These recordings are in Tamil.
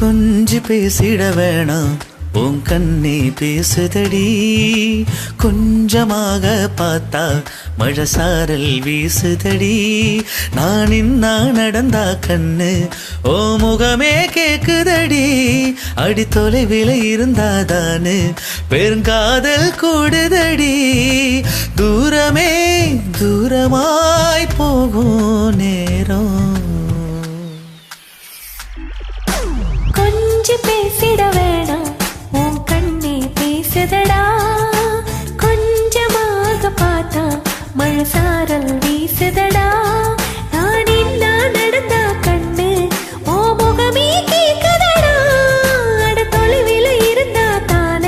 கொஞ்சி பேசிட வேணாம் உன் கண்ணே பேசுதடி கொஞ்சமாக பார்த்தா மழை சாரல் வீசுதடி நான் இன்னா நடந்தா கண்ணு ஓ முகமே கேக்குதடி அடி தொலைவில இருந்தாதானு பெருங்காதல் கூடுதடி தூரமே தூரமாய் போகும் நேரம் கொஞ்சி பேசிட வேணாம் உன் கண்ணே பேசுதடா கொஞ்சமாக பார்த்தா மழை சாரல் வீசுதடா நான் இன்னா நடந்தா கண்ணு ஓ முகமே கேக்குதடா அட தொலைவில இருந்தா தான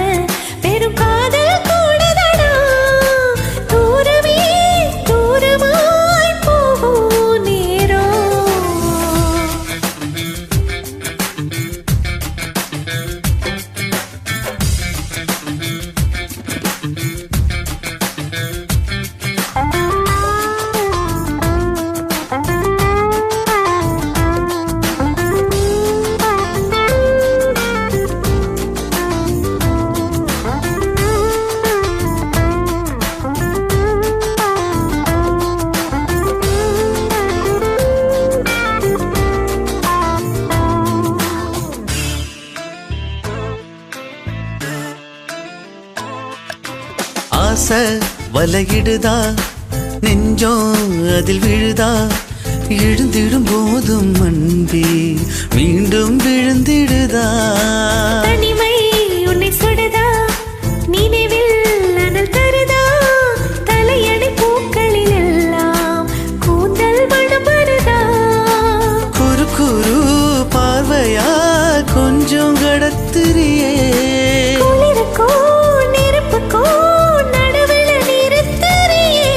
பெரும் காதல் கூடுதடா தூரமே தூரமாய் போகும் நேரம் ஆசை வலையிடுதா நெஞ்சம் அதில் விழுதா எழுந்திடும் போதும் அன்பே மீண்டும் விழுந்திடுதா தனிமை உன்னை சுடுதா நினைவில் அனல் தருதா தலையணை பூக்களில் எல்லாம் கூந்தல் மனம் வருதா குறு குறு பார்வையா கொஞ்சம் கடத்துறியே குளிருக்கோ நெருப்புக்கோ நடுவில் நிறுத்தறியே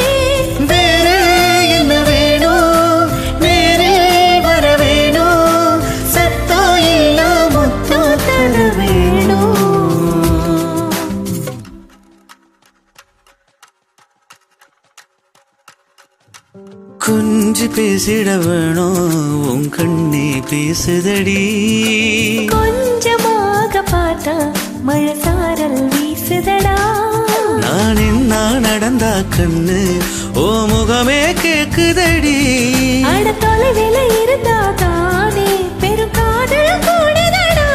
வேற என்ன வேணும் நேரில் வர வேணும் சத்தம் இல்ல முத்தம் தர வேணும் கொஞ்சி பேசிட வேணும் உன் கண்ணே பேசுதடி கொஞ்சமாக பார்த்தா மழை சாரல் வீசுதடா நான் என்ன நடந்தா கண்ணு ஓ முகமே கேக்குதடி அட தொலைவில இருந்தா தானே பெரும் காதல் கூடுதடா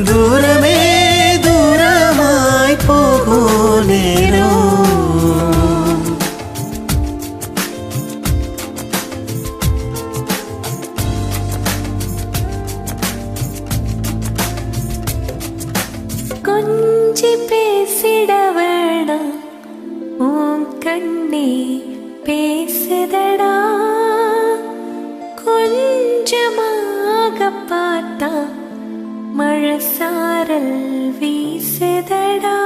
தூரமே தூரமாய் போகும் நேரம் கொஞ்சி பேசிட வேணாம் உன் கண்ணே பேசுதடா கொஞ்சமாக பார்த்தா மழை சாரல் வீசுதடா